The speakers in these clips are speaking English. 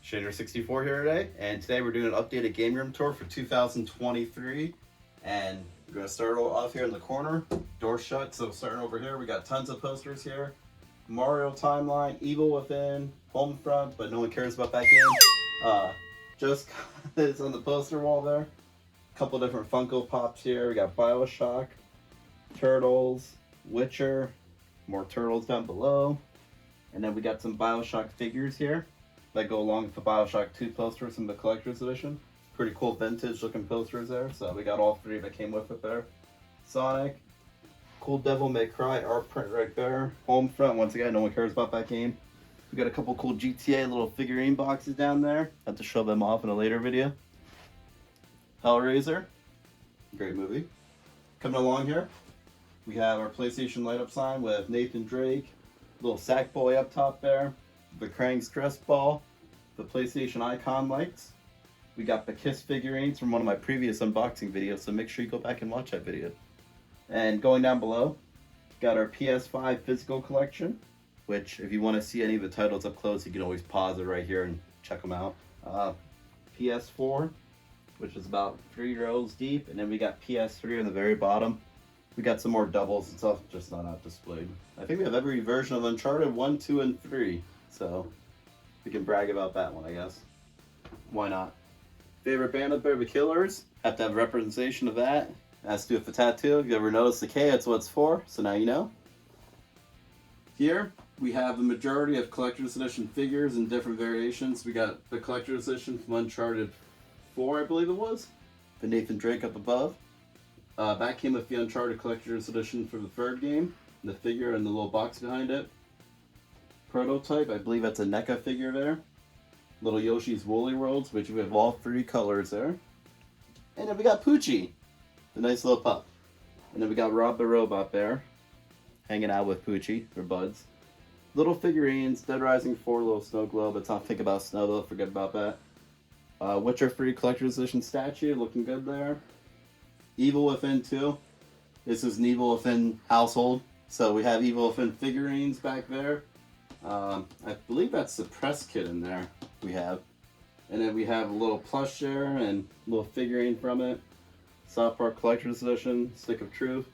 Shader64 here today, and today we're doing an updated game room tour for 2023. And we're gonna start off here in the corner, door shut. So starting over here, we got tons of posters here. Mario Timeline, Evil Within, Homefront, but no one cares about that game. Just it's on the poster wall there. A couple different Funko Pops here. We got Bioshock, Turtles, Witcher, more Turtles down below, and then we got some Bioshock figures here that go along with the Bioshock 2 posters in the collector's edition. Pretty cool vintage looking posters there. So we got all three that came with it there. Sonic, cool Devil May Cry art print right there. Homefront, once again, no one cares about that game. We got a couple cool GTA little figurine boxes down there. I have to show them off in a later video. Hellraiser, great movie. Coming along here, we have our PlayStation light up sign with Nathan Drake, little Sackboy up top there, the Krang stress ball, the PlayStation icon lights. We got the Kiss figurines from one of my previous unboxing videos, so make sure you go back and watch that video. And going down below, got our PS5 physical collection, which if you want to see any of the titles up close, you can always pause it right here and check them out. PS4, which is about 3 rows deep, and then we got PS3 on the very bottom. We got some more doubles and stuff, just not out displayed. I think we have every version of Uncharted 1, 2, and 3, so we can brag about that one, I guess. Why not? Favorite band up there, The Killers. Have to have representation of that. Has to do with the tattoo. If you ever noticed the K, that's what it's for, so now you know. Here, we have the majority of collector's edition figures in different variations. We got the collector's edition from Uncharted 4, I believe it was. The Nathan Drake up above. That came with the Uncharted collector's edition for the third game. The figure and the little box behind it. Prototype, I believe that's a NECA figure there. Little Yoshi's Woolly Worlds, which we have all 3 colors there. And then we got Poochie, the nice little pup. And then we got Rob the Robot there, hanging out with Poochie, or buds. Little figurines, Dead Rising 4 little snow globe. Let's not think about snow though, forget about that. Witcher 3 collector's edition statue, looking good there. Evil Within 2. This is an Evil Within household. So we have Evil Within figurines back there. I believe that's the press kit in there we have. And then we have a little plush there and a little figurine from it. South Park Collector's Edition, Stick of Truth.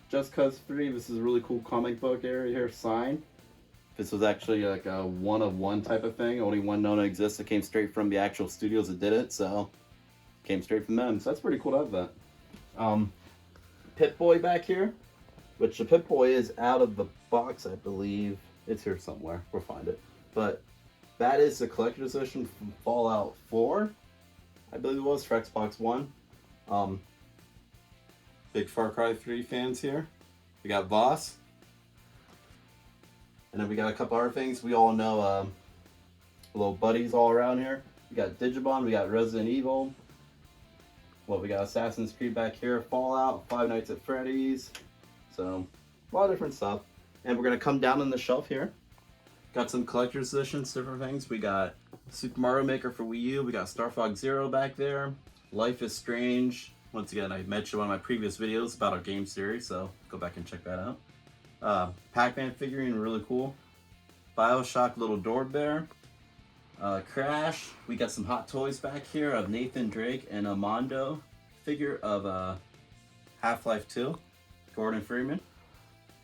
Just Cause 3, this is a really cool comic book area here, sign. This was actually like a one-of-one type of thing. Only one known to exist that came straight from the actual studios that did it, so came straight from them. So that's pretty cool to have that. Pip-Boy back here, which the Pip-Boy is out of the box, I believe. It's here somewhere. We'll find it. But that is the collector's edition from Fallout 4. I believe it was for Xbox One. Big Far Cry 3 fans here. We got Voss. And then we got a couple other things. We all know little buddies all around here. We got Digimon. We got Resident Evil. Well, we got Assassin's Creed back here. Fallout. Five Nights at Freddy's. So, a lot of different stuff. And we're going to come down on the shelf here. Got some collector's editions, different things. We got Super Mario Maker for Wii U. We got Star Fox Zero back there. Life is Strange. Once again, I mentioned one of my previous videos about our game series, so go back and check that out. Pac-Man figurine, really cool. Bioshock little door bear. Crash. We got some Hot Toys back here of Nathan Drake and a Mondo figure of Half-Life 2. Gordon Freeman.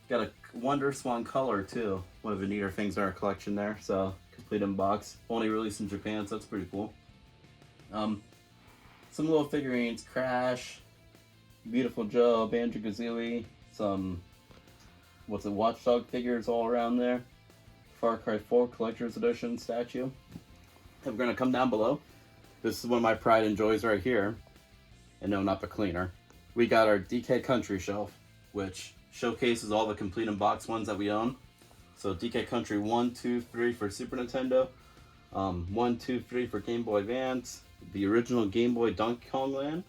Got a Wonder Swan color too. One of the neater things in our collection there. So complete in box. Only released in Japan, so that's pretty cool. Some little figurines, Crash, Beautiful Joe, Banjo-Kazooie, some Watchdog figures all around there. Far Cry 4 Collector's Edition statue. And we're gonna come down below. This is one of my pride and joys right here. And no, not the cleaner. We got our DK Country shelf, which showcases all the complete in box ones that we own. So DK Country 1, 2, 3 for Super Nintendo, 1, 2, 3 for Game Boy Advance, the original Game Boy Donkey Kong Land,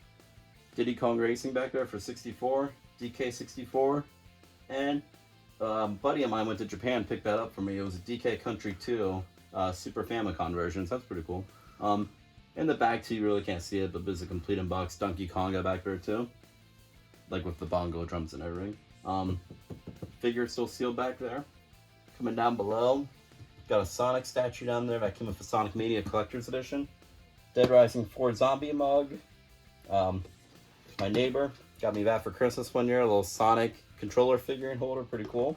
Diddy Kong Racing back there for 64, DK 64, and a buddy of mine went to Japan, picked that up for me. It was a DK Country 2 Super Famicom version, so that's pretty cool. In the back too, you really can't see it, but there's a complete in box Donkey Konga back there too, like with the bongo drums and everything. Figure still sealed back there. Coming down below, Got a Sonic statue down there that came with the Sonic Mania Collector's Edition. Dead Rising 4 zombie mug. My neighbor got me that for Christmas one year. A little Sonic controller figurine holder, pretty cool.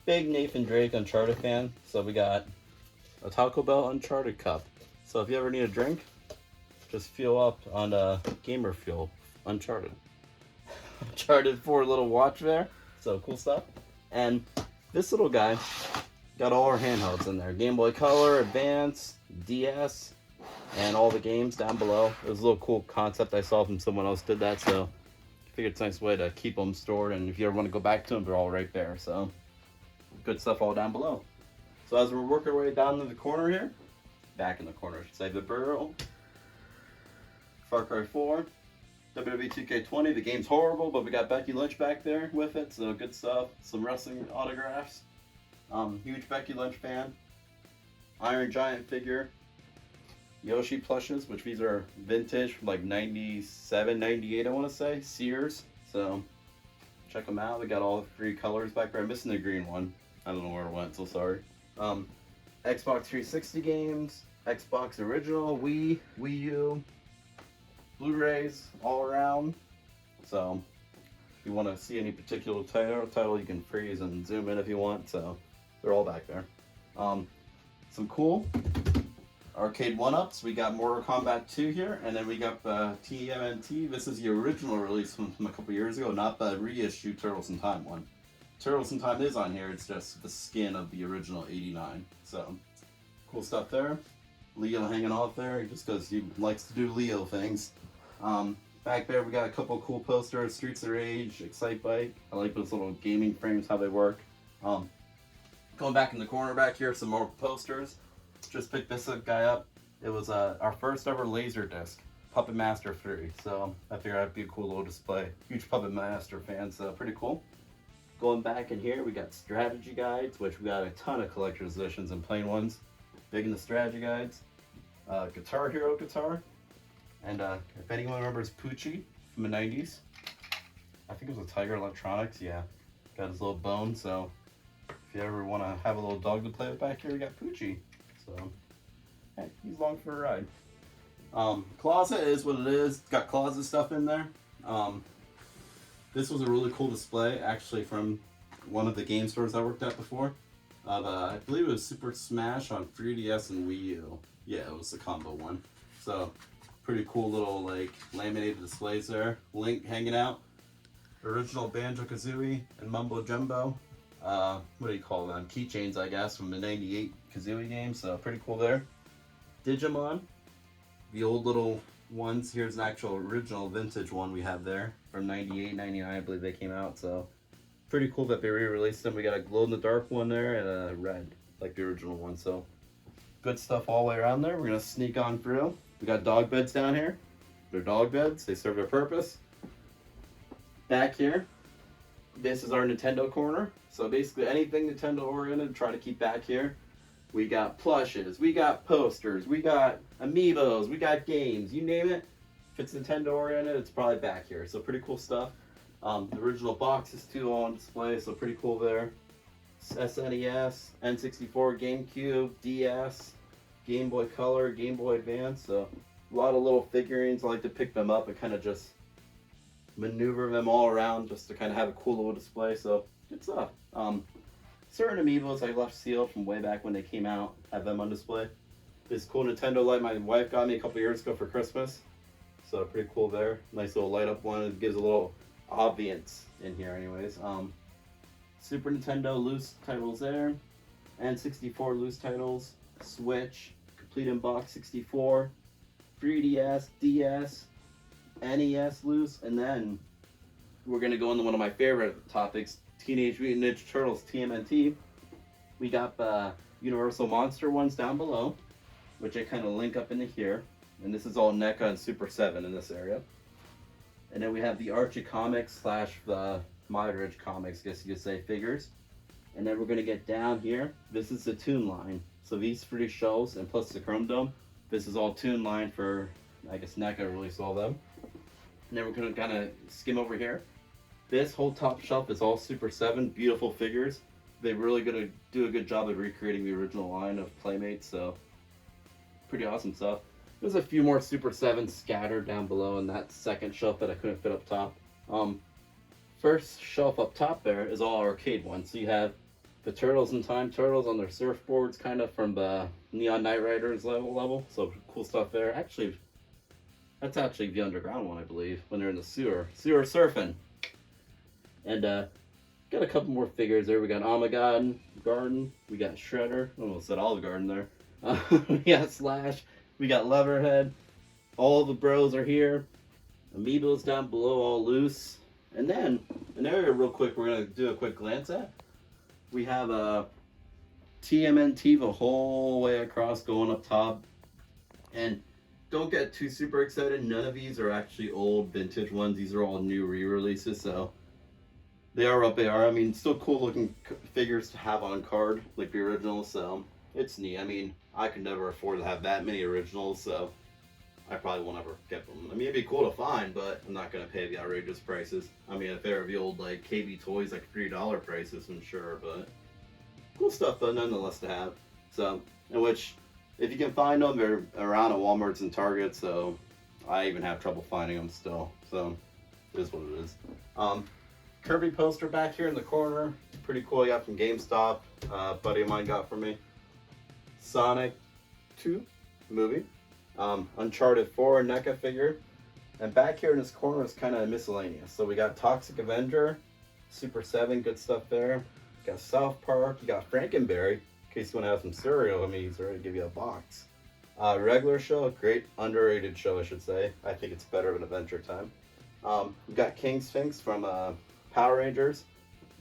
Big Nathan Drake Uncharted fan, so we got a Taco Bell Uncharted cup. So if you ever need a drink, just fuel up on Gamer Fuel Uncharted. Uncharted 4 little watch there, so cool stuff. And this little guy got all our handhelds in there. Game Boy Color, Advance, DS, and all the games down below. It was a little cool concept I saw from someone else did that, so I figured it's a nice way to keep them stored, and if you ever want to go back to them, they're all right there. So good stuff all down below. So as we're working our way down to the corner here, back in the corner I should say, the barrel, Far Cry 4, WWE 2K20, the game's horrible, but we got Becky Lynch back there with it, so good stuff. Some wrestling autographs. Huge Becky Lynch fan. Iron Giant figure. Yoshi plushes, which these are vintage from like 97, 98 I want to say. Sears. So check them out. We got all the 3 colors back there. I'm missing the green one. I don't know where it went, so sorry. Xbox 360 games, Xbox original, Wii, Wii U, Blu-rays all around. So if you want to see any particular title, you can freeze and zoom in if you want. So they're all back there. Some cool arcade 1-ups. We got Mortal Kombat 2 here, and then we got TMNT. This is the original release from a couple years ago, not the reissue Turtles in Time one. Turtles in Time is on here, it's just the skin of the original 89. So cool stuff there. Leo hanging off there just because he likes to do Leo things. Back there we got a couple cool posters, Streets of Rage, Excite Bike. I like those little gaming frames, how they work. Going back in the corner back here, some more posters. Just picked this guy up. It was our first ever Laserdisc, Puppet Master 3. So I figured that'd be a cool little display. Huge Puppet Master fan, so pretty cool. Going back in here, we got strategy guides, which we got a ton of collector's editions and plain ones. Big in the strategy guides. Guitar Hero guitar. And if anyone remembers Poochie from the 90s, I think it was a Tiger Electronics, yeah. Got his little bone, so if you ever want to have a little dog to play with back here, we got Poochie. So, hey, he's along for a ride. Closet is what it is. Got closet stuff in there. This was a really cool display, actually, from one of the game stores I worked at before. I believe it was Super Smash on 3DS and Wii U. Yeah, it was the combo one. So, pretty cool little, like, laminated displays there. Link hanging out. Original Banjo-Kazooie and Mumbo Jumbo. What do you call them? Keychains, I guess, from the 98 Kazooie game. So, pretty cool there. Digimon. The old little ones. Here's an actual original vintage one we have there. From 98, 99, I believe they came out. So, pretty cool that they re-released them. We got a glow-in-the-dark one there and a red, like the original one. So, good stuff all the way around there. We're going to sneak on through. We got dog beds down here. They're dog beds. They serve their purpose. Back here, this is our Nintendo corner. So basically anything Nintendo oriented, try to keep back here. We got plushes, we got posters, we got amiibos, we got games, you name it. If it's Nintendo oriented, it's probably back here. So pretty cool stuff. The original boxes too all on display, so pretty cool there. SNES, N64, GameCube, DS, Game Boy Color, Game Boy Advance. So a lot of little figurines. I like to pick them up and kind of just maneuver them all around just to kind of have a cool little display. So good stuff. Certain amiibos I left sealed from way back when they came out, have them on display. This cool Nintendo light my wife got me a couple years ago for Christmas. So pretty cool there. Nice little light up one. It gives a little ambience in here anyways. Super Nintendo loose titles there. N64 loose titles. Switch. Complete in Box 64. 3DS, DS, NES loose. And then we're going to go into one of my favorite topics. Teenage Mutant Ninja Turtles TMNT. We got the Universal Monster ones down below, which I kind of link up into here. And this is all NECA and Super 7 in this area. And then we have the Archie Comics / the Modridge Comics, I guess you could say, figures. And then we're going to get down here. This is the Toon line. So these 3 shelves and plus the Chrome Dome. This is all Toon line for, I guess, NECA released all of them. And then we're going to kind of skim over here. This whole top shelf is all Super 7, beautiful figures. they really gonna do a good job of recreating the original line of Playmates. So pretty awesome stuff. There's a few more Super 7s scattered down below in that second shelf that I couldn't fit up top. First shelf up top there is all arcade ones. So you have the Turtles in Time Turtles on their surfboards, kind of from the Neon Knight Riders level. So cool stuff there. Actually, that's actually the underground one, I believe, when they're in the sewer surfing. And got a couple more figures there. We got Armageddon Garden. We got Shredder. I almost said Olive Garden there. We got Slash. We got Leatherhead. All the bros are here. Amiibos down below, all loose. And then, an area real quick we're going to do a quick glance at. We have a TMNT the whole way across going up top. And don't get too super excited. None of these are actually old vintage ones. These are all new re-releases, so they are what they are. I mean, still cool looking figures to have on card, like the originals, so it's neat. I mean, I could never afford to have that many originals, so I probably won't ever get them. I mean, it'd be cool to find, but I'm not going to pay the outrageous prices. I mean, if they're the old, like, KB Toys, like $3 prices, I'm sure, but cool stuff, though, nonetheless, to have. So, in which, if you can find them, they're around at Walmarts and Targets, so I even have trouble finding them still. So, it is what it is. Kirby poster back here in the corner. Pretty cool. I got from GameStop. A buddy of mine got for me. Sonic 2 movie. Uncharted 4 NECA figure. And back here in this corner is kind of miscellaneous. So we got Toxic Avenger, Super 7, good stuff there. You got South Park. You got Frankenberry. In case you want to have some cereal, I mean, he's ready to give you a box. Regular show, great underrated show, I should say. I think it's better than Adventure Time. We got King Sphinx from Power Rangers.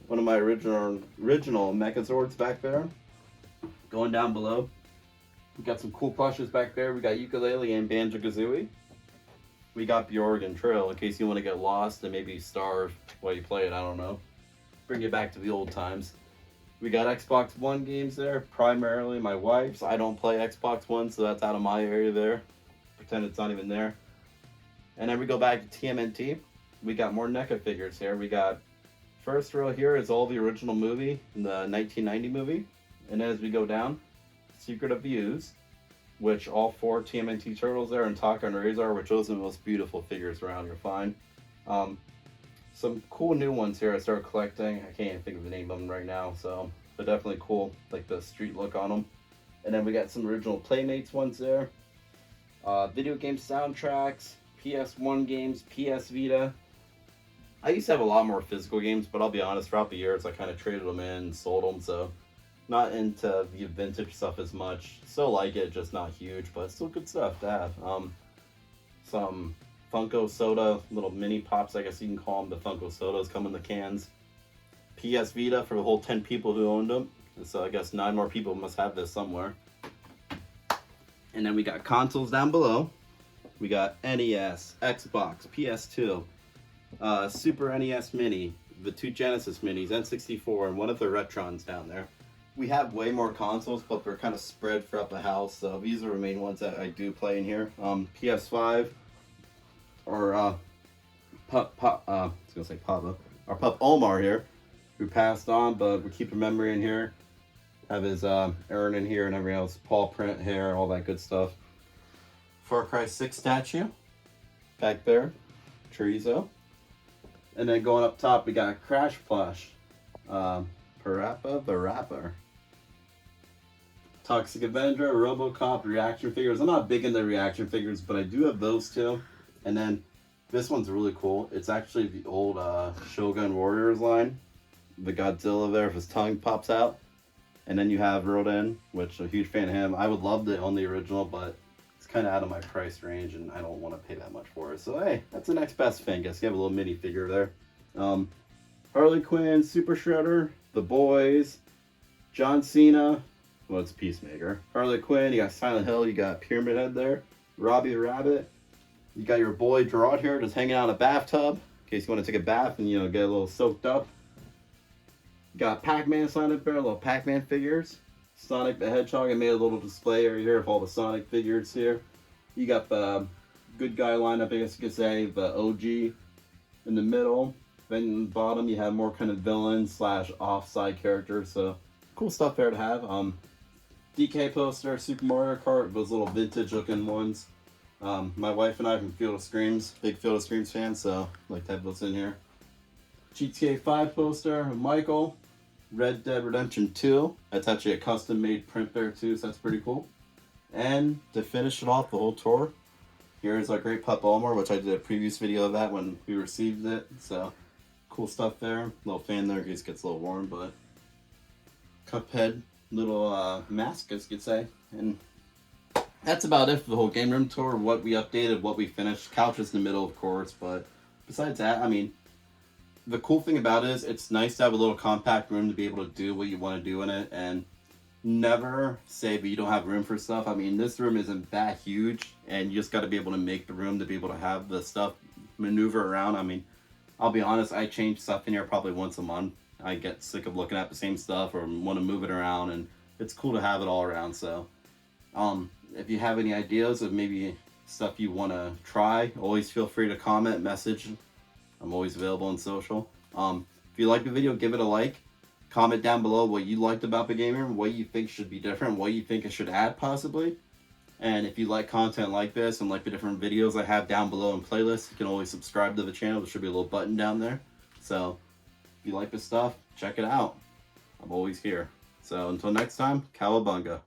One of my original Megazords back there. Going down below, we got some cool plushes back there. We got Ukulele and Banjo-Kazooie. We got the Oregon Trail in case you want to get lost and maybe starve while you play it, I don't know. Bring you back to the old times. We got Xbox One games there, primarily my wife's. I don't play Xbox One, so that's out of my area there. Pretend it's not even there. And then we go back to TMNT. We got more NECA figures here. We got, first row here is all the original movie, the 1990 movie. And as we go down, Secret of the Ooze, which all 4 TMNT Turtles there, and Taka and Razor, which those are the most beautiful figures around, you'll find. Some cool new ones here I started collecting. I can't even think of the name of them right now, so they're definitely cool, like the street look on them. And then we got some original Playmates ones there. Video game soundtracks, PS1 games, PS Vita. I used to have a lot more physical games, but I'll be honest, throughout the years I kind of traded them in, sold them, so not into the vintage stuff as much. Still like it, just not huge, but still good stuff to have. Some Funko Soda, little mini pops, I guess you can call them. The Funko Sodas come in the cans. PS Vita for the whole 10 people who owned them. So I guess 9 more people must have this somewhere. And then we got consoles down below. We got NES, Xbox, PS2, Super NES Mini, the 2 Genesis Minis, N64, and one of the Retrons down there. We have way more consoles, but they're kind of spread throughout the house. So these are the main ones that I do play in here. PS5, or Pup Omar here, who passed on, but we keep a memory in here. Have his urn in here and everything else, paw print, hair, all that good stuff. Far Cry 6 statue back there, chorizo. And then going up top, we got Crash Plush, Parappa the Rapper, Toxic Avenger, RoboCop, reaction figures. I'm not big into reaction figures, but I do have those two. And then this one's really cool. It's actually the old Shogun Warriors line. The Godzilla there, if his tongue pops out. And then you have Rodan, which I'm a huge fan of him. I would love to own the original, but it's kind of out of my price range, and I don't want to pay that much for it. So hey, that's the next best thing. Guess you have a little mini figure there. Harley Quinn, Super Shredder, The Boys, John Cena. Well, it's Peacemaker. Harley Quinn. You got Silent Hill. You got Pyramid Head there. Robbie the Rabbit. You got your boy Gerard here, just hanging out in a bathtub in case you want to take a bath and get a little soaked up. You got Pac-Man signed up there, little Pac-Man figures. Sonic the Hedgehog. I made a little display area here of all the Sonic figures here. You got the good guy lineup, I guess you could say, the OG in the middle. Then in the bottom you have more kind of villain slash offside characters. So cool stuff there to have. DK poster, Super Mario Kart, those little vintage looking ones. My wife and I from Field of Screams, big Field of Screams fan, so I like to have those in here. GTA 5 poster of Michael. Red Dead Redemption 2. That's actually a custom made print there too, so that's pretty cool. And to finish it off the whole tour, here's our Great Putt Baltimore, which I did a previous video of that when we received it. So cool stuff there. Little fan there in case it gets a little warm, but Cuphead little mask, as you could say. And that's about it for the whole game room tour. What we updated, what we finished. Couch is in the middle, of course, but besides that, I mean, the cool thing about it is it's nice to have a little compact room to be able to do what you want to do in it, and never say that you don't have room for stuff. I mean, this room isn't that huge, and you just got to be able to make the room to be able to have the stuff maneuver around. I mean, I'll be honest, I change stuff in here probably once a month. I get sick of looking at the same stuff or want to move it around, and it's cool to have it all around. So if you have any ideas of maybe stuff you want to try, always feel free to comment, message. I'm always available on social. If you like the video, give it a like. Comment down below what you liked about the game room, what you think should be different, what you think I should add possibly. And if you like content like this and like the different videos I have down below in playlists, you can always subscribe to the channel. There should be a little button down there. So if you like this stuff, check it out. I'm always here. So until next time, Cowabunga.